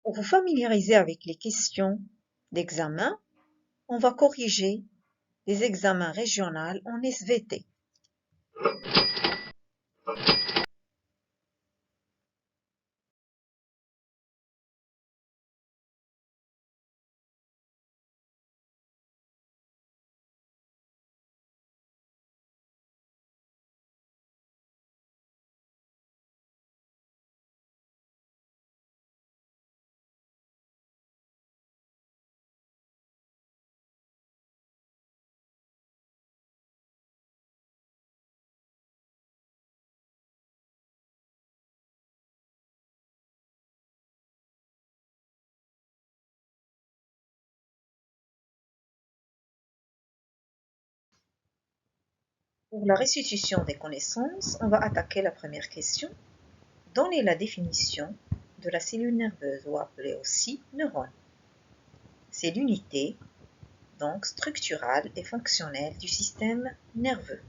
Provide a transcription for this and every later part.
Pour vous familiariser avec les questions d'examen, on va corriger les examens régionaux en SVT. Pour la restitution des connaissances, on va attaquer la première question. Donnez la définition de la cellule nerveuse, ou appelée aussi neurone. C'est l'unité, donc structurale et fonctionnelle du système nerveux.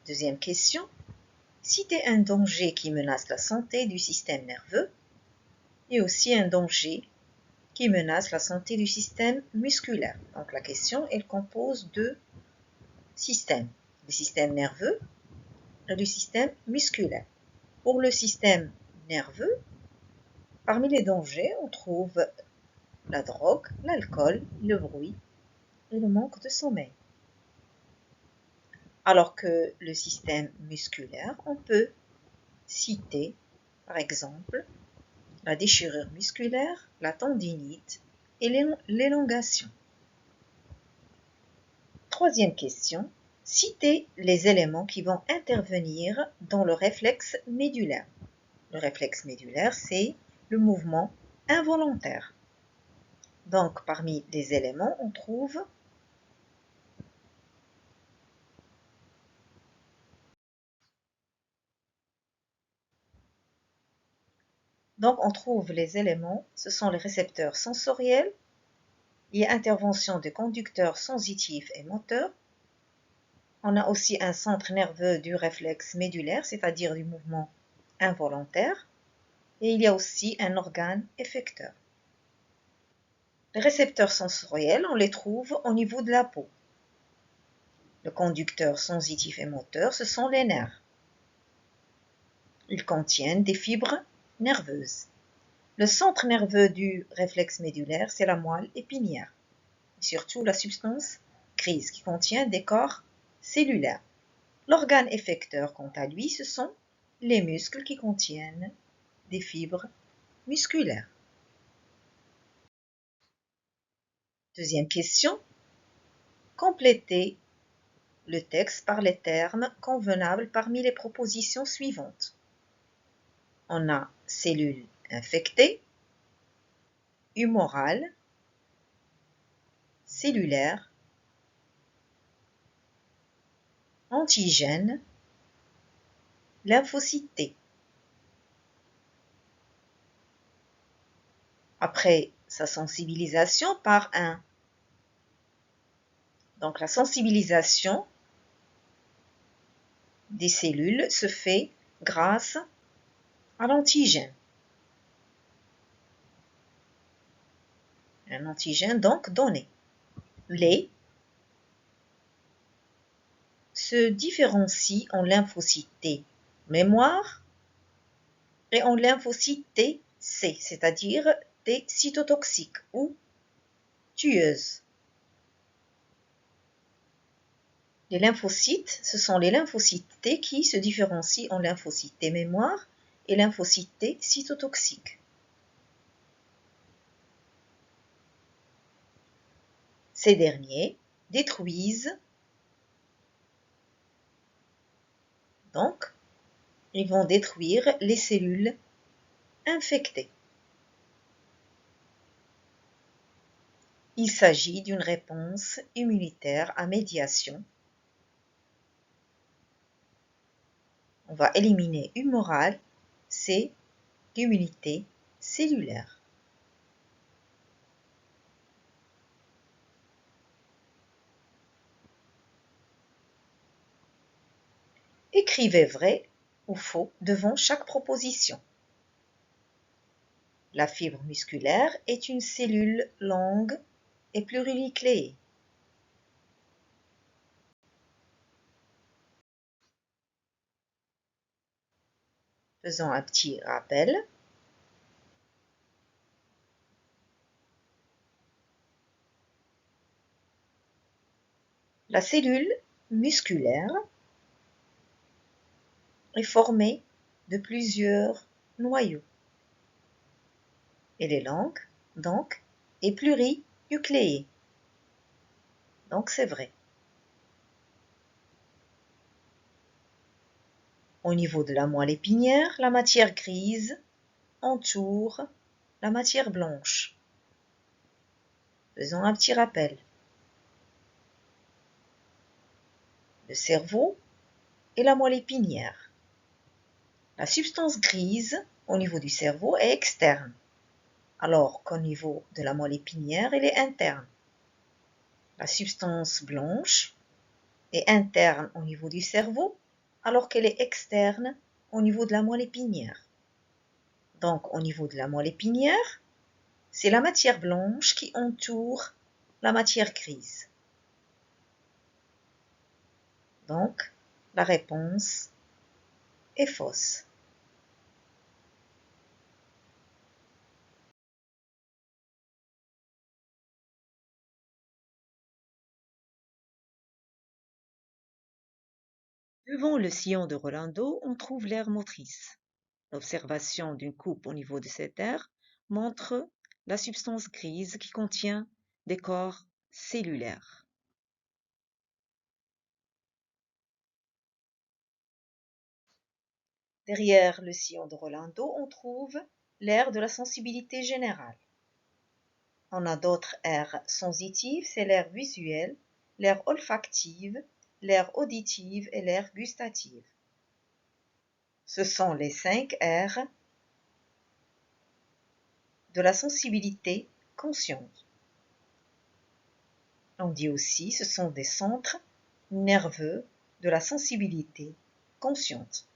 Deuxième question. Citez un danger qui menace la santé du système nerveux et aussi un danger qui menace la santé du système musculaire. Donc la question, elle compose deux systèmes, le système nerveux et le système musculaire. Pour le système nerveux, parmi les dangers, on trouve la drogue, l'alcool, le bruit et le manque de sommeil. Alors que le système musculaire, on peut citer, par exemple, la déchirure musculaire, la tendinite et l'élongation. Troisième question. Citez les éléments qui vont intervenir dans le réflexe médulaire. Le réflexe médulaire, c'est le mouvement involontaire. Donc, parmi les éléments, on trouve les éléments, ce sont les récepteurs sensoriels, il y a intervention des conducteurs sensitifs et moteurs. On a aussi un centre nerveux du réflexe médulaire, c'est-à-dire du mouvement involontaire, et il y a aussi un organe effecteur. Les récepteurs sensoriels, on les trouve au niveau de la peau. Le conducteur sensitif et moteur, ce sont les nerfs. Ils contiennent des fibres nerveuses. Le centre nerveux du réflexe médulaire, c'est la moelle épinière, et surtout la substance grise qui contient des corps cellulaires. L'organe effecteur, quant à lui, ce sont les muscles qui contiennent des fibres musculaires. Deuxième question. Complétez le texte par les termes convenables parmi les propositions suivantes. On a cellules infectées, humorales, cellulaires, antigènes, lymphocytes T. Après sa sensibilisation par un. Donc la sensibilisation des cellules se fait grâce à l'antigène. Un antigène donc donné. Les se différencient en lymphocytes T mémoire et en lymphocytes T C, c'est-à-dire T cytotoxiques ou tueuses. Les lymphocytes, ce sont les lymphocytes T qui se différencient en lymphocytes T mémoire et lymphocytes T cytotoxiques. Ces derniers détruisent, donc, ils vont détruire les cellules infectées. Il s'agit d'une réponse immunitaire à médiation. On va éliminer humorale, c'est l'immunité cellulaire. Écrivez vrai ou faux devant chaque proposition. La fibre musculaire est une cellule longue et plurinucléée. Faisons un petit rappel. La cellule musculaire est formée de plusieurs noyaux. Elle est longue, donc, et plurinucléée. Donc c'est vrai. Au niveau de la moelle épinière, la matière grise entoure la matière blanche. Faisons un petit rappel. Le cerveau et la moelle épinière. La substance grise au niveau du cerveau est externe, alors qu'au niveau de la moelle épinière, elle est interne. La substance blanche est interne au niveau du cerveau, alors qu'elle est externe au niveau de la moelle épinière. Donc, au niveau de la moelle épinière, c'est la matière blanche qui entoure la matière grise. Donc, la réponse est fausse. Devant le sillon de Rolando, on trouve l'aire motrice. L'observation d'une coupe au niveau de cette aire montre la substance grise qui contient des corps cellulaires. Derrière le sillon de Rolando, on trouve l'aire de la sensibilité générale. On a d'autres aires sensitives, c'est l'aire visuelle, l'aire olfactive, l'aire auditive et l'aire gustative. Ce sont les 5 aires de la sensibilité consciente. On dit aussi ce sont des centres nerveux de la sensibilité consciente.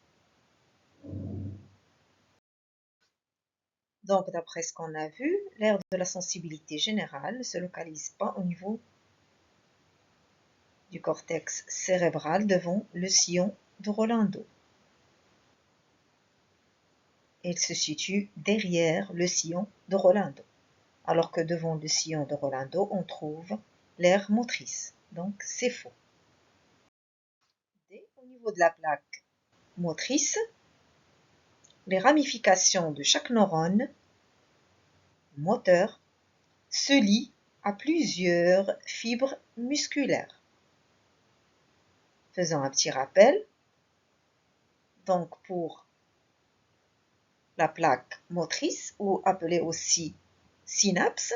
Donc, d'après ce qu'on a vu, l'aire de la sensibilité générale ne se localise pas au niveau du cortex cérébral devant le sillon de Rolando. Elle se situe derrière le sillon de Rolando, alors que devant le sillon de Rolando, on trouve l'aire motrice. Donc, c'est faux. Au niveau de la plaque motrice, les ramifications de chaque neurone moteur se lient à plusieurs fibres musculaires. Faisons un petit rappel. Donc, pour la plaque motrice, ou appelée aussi synapse,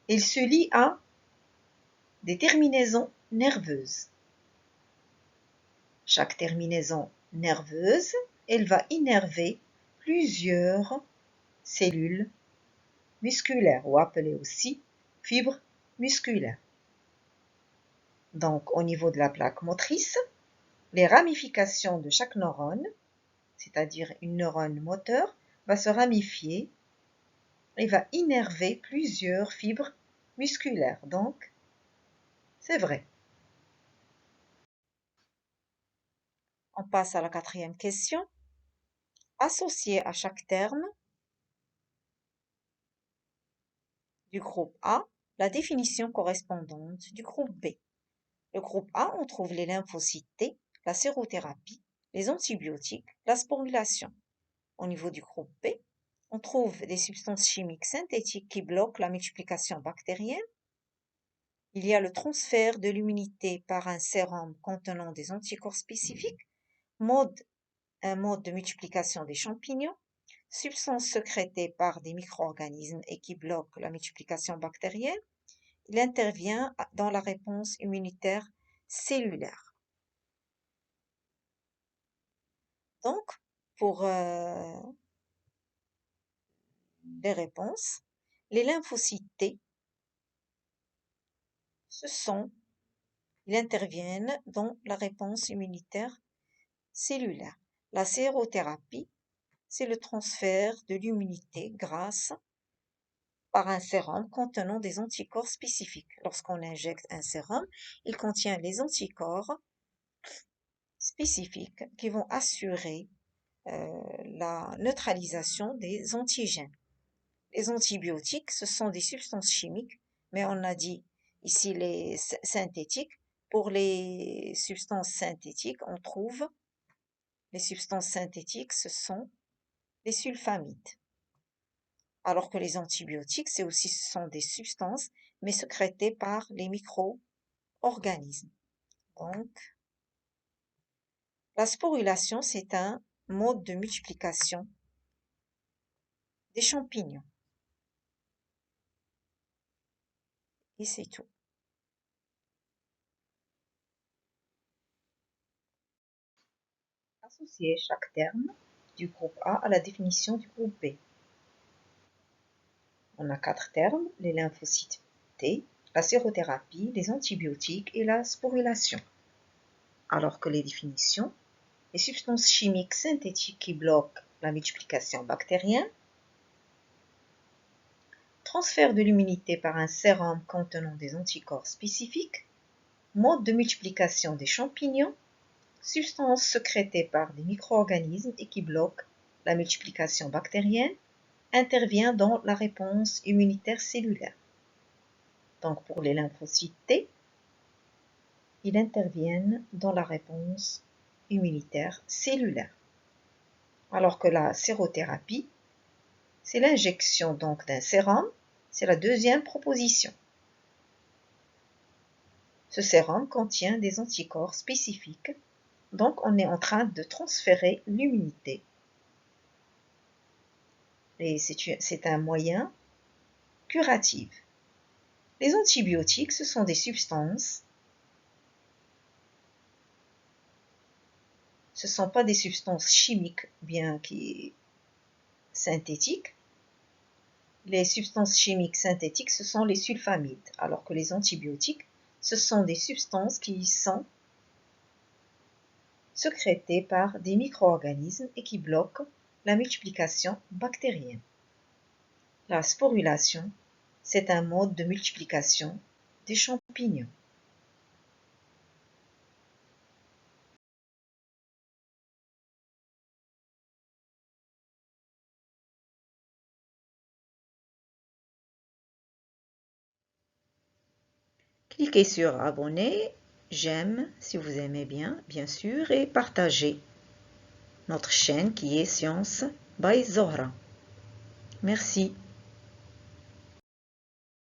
il se lie à des terminaisons nerveuses. Chaque terminaison nerveuse, elle va innerver plusieurs cellules musculaires, ou appelées aussi fibres musculaires. Donc, au niveau de la plaque motrice, les ramifications de chaque neurone, c'est-à-dire une neurone moteur, va se ramifier et va innerver plusieurs fibres musculaires. Donc, c'est vrai. On passe à la 4e question. Associé à chaque terme du groupe A, la définition correspondante du groupe B. Le groupe A, on trouve les lymphocytes T, la sérothérapie, les antibiotiques, la sporulation. Au niveau du groupe B, on trouve des substances chimiques synthétiques qui bloquent la multiplication bactérienne. Il y a le transfert de l'immunité par un sérum contenant des anticorps spécifiques, un mode de multiplication des champignons, substance sécrétée par des micro-organismes et qui bloque la multiplication bactérienne. Il intervient dans la réponse immunitaire cellulaire. Donc, pour les réponses, les lymphocytes T, ils interviennent dans la réponse immunitaire cellulaire. La sérothérapie c'est le transfert de l'immunité grâce par un sérum contenant des anticorps spécifiques. Lorsqu'on injecte un sérum, il contient les anticorps spécifiques qui vont assurer la neutralisation des antigènes. Les antibiotiques, ce sont des substances chimiques, mais on a dit ici les synthétiques. Pour les substances synthétiques, on trouve les substances synthétiques, ce sont les sulfamides. Alors que les antibiotiques, ce sont des substances, mais sécrétées par les micro-organismes. Donc, la sporulation, c'est un mode de multiplication des champignons. Et c'est tout. Associer chaque terme du groupe A à la définition du groupe B. On a 4 termes, les lymphocytes T, la sérothérapie, les antibiotiques et la sporulation. Alors que les définitions, les substances chimiques synthétiques qui bloquent la multiplication bactérienne, transfert de l'immunité par un sérum contenant des anticorps spécifiques, mode de multiplication des champignons, substances sécrétées par des micro-organismes et qui bloquent la multiplication bactérienne, intervient dans la réponse immunitaire cellulaire. Donc pour les lymphocytes T, ils interviennent dans la réponse immunitaire cellulaire. Alors que la sérothérapie, c'est l'injection donc d'un sérum, c'est la deuxième proposition. Ce sérum contient des anticorps spécifiques, donc on est en train de transférer l'immunité. Et c'est un moyen curatif. Les antibiotiques, ce sont des substances. Ce ne sont pas des substances chimiques, bien qui synthétiques. Les substances chimiques synthétiques, ce sont les sulfamides, alors que les antibiotiques, ce sont des substances qui sont sécrétées par des micro-organismes et qui bloquent la multiplication bactérienne. La sporulation, c'est un mode de multiplication des champignons. Cliquez sur abonner, j'aime si vous aimez bien sûr, et partagez notre chaîne qui est Science by Zohra. Merci.